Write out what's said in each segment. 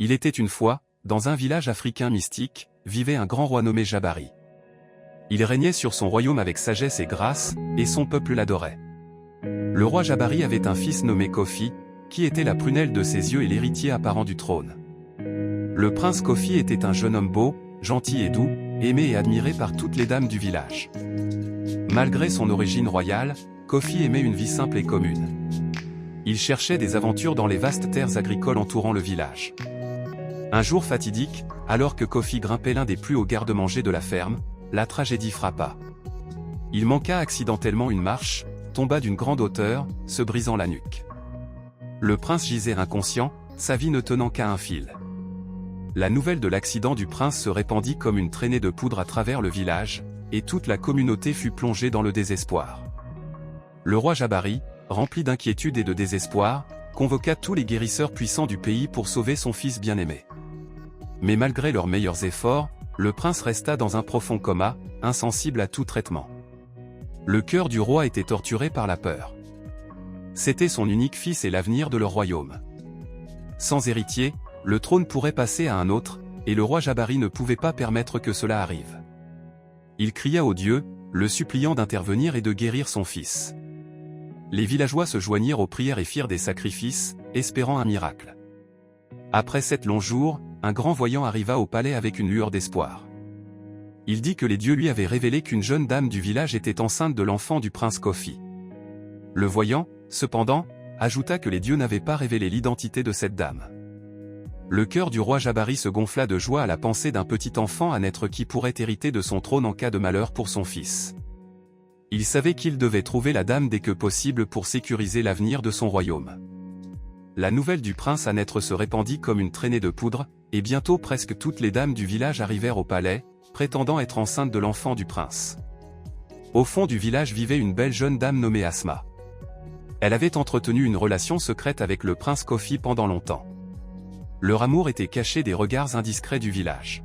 Il était une fois, dans un village africain mystique, vivait un grand roi nommé Jabari. Il régnait sur son royaume avec sagesse et grâce, et son peuple l'adorait. Le roi Jabari avait un fils nommé Kofi, qui était la prunelle de ses yeux et l'héritier apparent du trône. Le prince Kofi était un jeune homme beau, gentil et doux, aimé et admiré par toutes les dames du village. Malgré son origine royale, Kofi aimait une vie simple et commune. Il cherchait des aventures dans les vastes terres agricoles entourant le village. Un jour fatidique, alors que Kofi grimpait l'un des plus hauts garde-manger de la ferme, la tragédie frappa. Il manqua accidentellement une marche, tomba d'une grande hauteur, se brisant la nuque. Le prince gisait inconscient, sa vie ne tenant qu'à un fil. La nouvelle de l'accident du prince se répandit comme une traînée de poudre à travers le village, et toute la communauté fut plongée dans le désespoir. Le roi Jabari, rempli d'inquiétude et de désespoir, convoqua tous les guérisseurs puissants du pays pour sauver son fils bien-aimé. Mais malgré leurs meilleurs efforts, le prince resta dans un profond coma, insensible à tout traitement. Le cœur du roi était torturé par la peur. C'était son unique fils et l'avenir de leur royaume. Sans héritier, le trône pourrait passer à un autre, et le roi Jabari ne pouvait pas permettre que cela arrive. Il cria aux dieux, le suppliant d'intervenir et de guérir son fils. Les villageois se joignirent aux prières et firent des sacrifices, espérant un miracle. Après 7 longs jours, un grand voyant arriva au palais avec une lueur d'espoir. Il dit que les dieux lui avaient révélé qu'une jeune dame du village était enceinte de l'enfant du prince Kofi. Le voyant, cependant, ajouta que les dieux n'avaient pas révélé l'identité de cette dame. Le cœur du roi Jabari se gonfla de joie à la pensée d'un petit enfant à naître qui pourrait hériter de son trône en cas de malheur pour son fils. Il savait qu'il devait trouver la dame dès que possible pour sécuriser l'avenir de son royaume. La nouvelle du prince à naître se répandit comme une traînée de poudre, et bientôt presque toutes les dames du village arrivèrent au palais, prétendant être enceintes de l'enfant du prince. Au fond du village vivait une belle jeune dame nommée Asma. Elle avait entretenu une relation secrète avec le prince Kofi pendant longtemps. Leur amour était caché des regards indiscrets du village.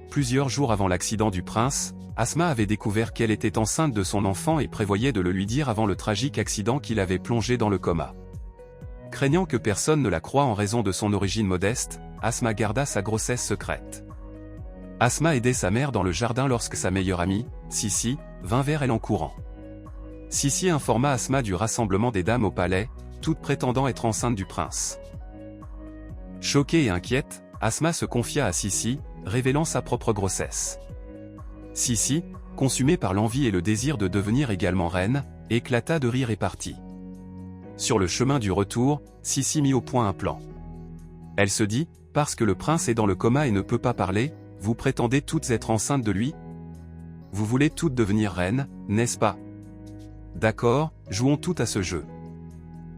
Plusieurs jours avant l'accident du prince, Asma avait découvert qu'elle était enceinte de son enfant et prévoyait de le lui dire avant le tragique accident qui l'avait plongée dans le coma. Craignant que personne ne la croie en raison de son origine modeste, Asma garda sa grossesse secrète. Asma aidait sa mère dans le jardin lorsque sa meilleure amie, Sissi, vint vers elle en courant. Sissi informa Asma du rassemblement des dames au palais, toutes prétendant être enceintes du prince. Choquée et inquiète, Asma se confia à Sissi, révélant sa propre grossesse. Sissi, consumée par l'envie et le désir de devenir également reine, éclata de rire et partit. Sur le chemin du retour, Sissi mit au point un plan. Elle se dit, parce que le prince est dans le coma et ne peut pas parler, vous prétendez toutes être enceintes de lui? Vous voulez toutes devenir reines, n'est-ce pas? D'accord, jouons toutes à ce jeu.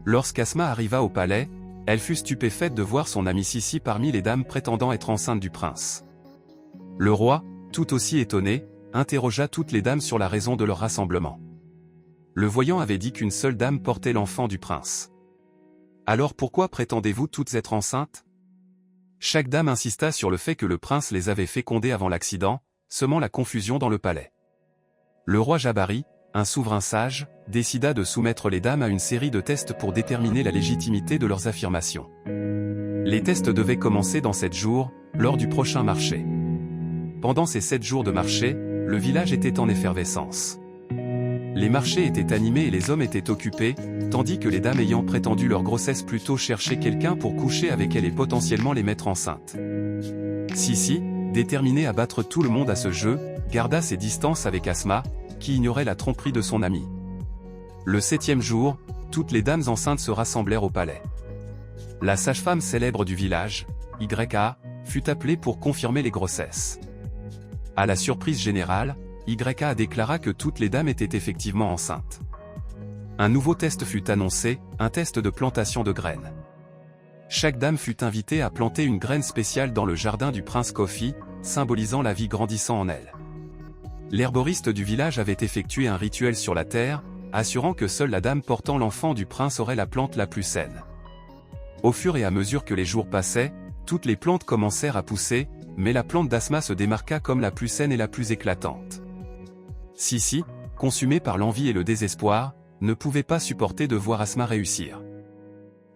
Lorsqu'Asma arriva au palais, elle fut stupéfaite de voir son amie Sissi parmi les dames prétendant être enceintes du prince. Le roi, tout aussi étonné, interrogea toutes les dames sur la raison de leur rassemblement. Le voyant avait dit qu'une seule dame portait l'enfant du prince. Alors pourquoi prétendez-vous toutes être enceintes? Chaque dame insista sur le fait que le prince les avait fécondées avant l'accident, semant la confusion dans le palais. Le roi Jabari, un souverain sage, décida de soumettre les dames à une série de tests pour déterminer la légitimité de leurs affirmations. Les tests devaient commencer dans 7 jours, lors du prochain marché. Pendant ces 7 jours de marché, le village était en effervescence. Les marchés étaient animés et les hommes étaient occupés, tandis que les dames ayant prétendu leur grossesse plutôt cherchaient quelqu'un pour coucher avec elle et potentiellement les mettre enceintes. Sissi, déterminée à battre tout le monde à ce jeu, garda ses distances avec Asma, qui ignorait la tromperie de son ami. Le 7e jour, toutes les dames enceintes se rassemblèrent au palais. La sage-femme célèbre du village, YA, fut appelée pour confirmer les grossesses. À la surprise générale, YA déclara que toutes les dames étaient effectivement enceintes. Un nouveau test fut annoncé, un test de plantation de graines. Chaque dame fut invitée à planter une graine spéciale dans le jardin du prince Kofi, symbolisant la vie grandissant en elle. L'herboriste du village avait effectué un rituel sur la terre, assurant que seule la dame portant l'enfant du prince aurait la plante la plus saine. Au fur et à mesure que les jours passaient, toutes les plantes commencèrent à pousser, mais la plante d'Asma se démarqua comme la plus saine et la plus éclatante. Sissi, consumée par l'envie et le désespoir, ne pouvait pas supporter de voir Asma réussir.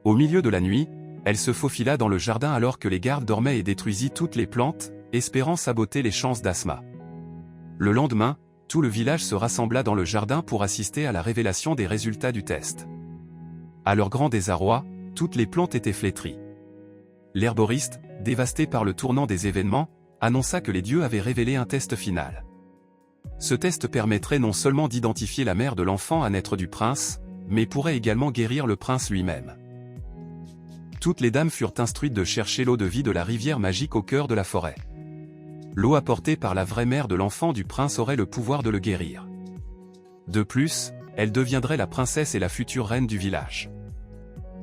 Au milieu de la nuit, elle se faufila dans le jardin alors que les gardes dormaient et détruisit toutes les plantes, espérant saboter les chances d'Asma. Le lendemain, tout le village se rassembla dans le jardin pour assister à la révélation des résultats du test. À leur grand désarroi, toutes les plantes étaient flétries. L'herboriste, dévasté par le tournant des événements, annonça que les dieux avaient révélé un test final. Ce test permettrait non seulement d'identifier la mère de l'enfant à naître du prince, mais pourrait également guérir le prince lui-même. Toutes les dames furent instruites de chercher l'eau de vie de la rivière magique au cœur de la forêt. L'eau apportée par la vraie mère de l'enfant du prince aurait le pouvoir de le guérir. De plus, elle deviendrait la princesse et la future reine du village.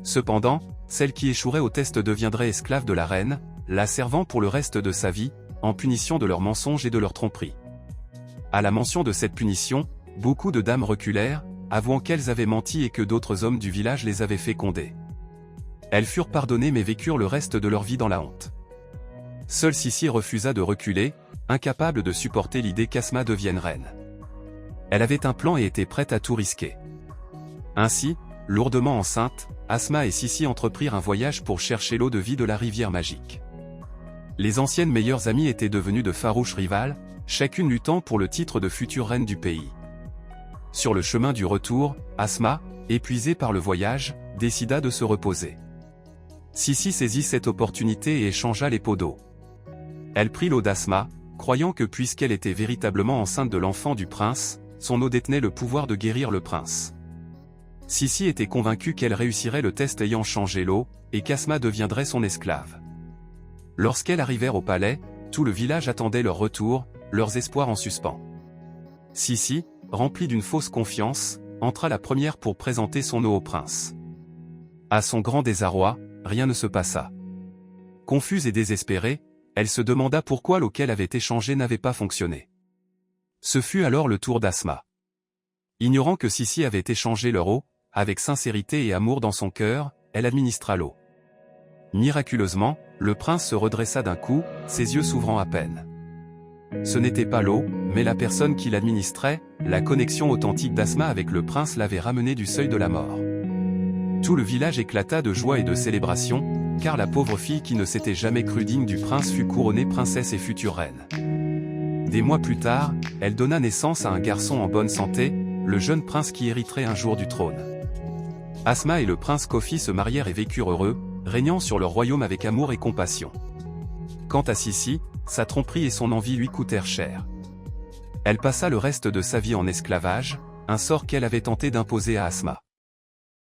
Cependant, celle qui échouerait au test deviendrait esclave de la reine, la servant pour le reste de sa vie, en punition de leurs mensonges et de leurs tromperies. À la mention de cette punition, beaucoup de dames reculèrent, avouant qu'elles avaient menti et que d'autres hommes du village les avaient fécondées. Elles furent pardonnées mais vécurent le reste de leur vie dans la honte. Seule Sissi refusa de reculer, incapable de supporter l'idée qu'Asma devienne reine. Elle avait un plan et était prête à tout risquer. Ainsi, lourdement enceinte, Asma et Sissi entreprirent un voyage pour chercher l'eau de vie de la rivière magique. Les anciennes meilleures amies étaient devenues de farouches rivales, chacune luttant pour le titre de future reine du pays. Sur le chemin du retour, Asma, épuisée par le voyage, décida de se reposer. Sissi saisit cette opportunité et échangea les pots d'eau. Elle prit l'eau d'Asma, croyant que puisqu'elle était véritablement enceinte de l'enfant du prince, son eau détenait le pouvoir de guérir le prince. Sissi était convaincue qu'elle réussirait le test ayant changé l'eau, et qu'Asma deviendrait son esclave. Lorsqu'elles arrivèrent au palais, tout le village attendait leur retour, leurs espoirs en suspens. Sissi, remplie d'une fausse confiance, entra la première pour présenter son eau au prince. À son grand désarroi, rien ne se passa. Confuse et désespérée, elle se demanda pourquoi l'eau qu'elle avait échangée n'avait pas fonctionné. Ce fut alors le tour d'Asma. Ignorant que Sissi avait échangé leur eau, avec sincérité et amour dans son cœur, elle administra l'eau. Miraculeusement, le prince se redressa d'un coup, ses yeux s'ouvrant à peine. Ce n'était pas l'eau, mais la personne qui l'administrait, la connexion authentique d'Asma avec le prince l'avait ramené du seuil de la mort. Tout le village éclata de joie et de célébration, car la pauvre fille qui ne s'était jamais crue digne du prince fut couronnée princesse et future reine. Des mois plus tard, elle donna naissance à un garçon en bonne santé, le jeune prince qui hériterait un jour du trône. Asma et le prince Kofi se marièrent et vécurent heureux, régnant sur leur royaume avec amour et compassion. Quant à Sissi, sa tromperie et son envie lui coûtèrent cher. Elle passa le reste de sa vie en esclavage, un sort qu'elle avait tenté d'imposer à Asma.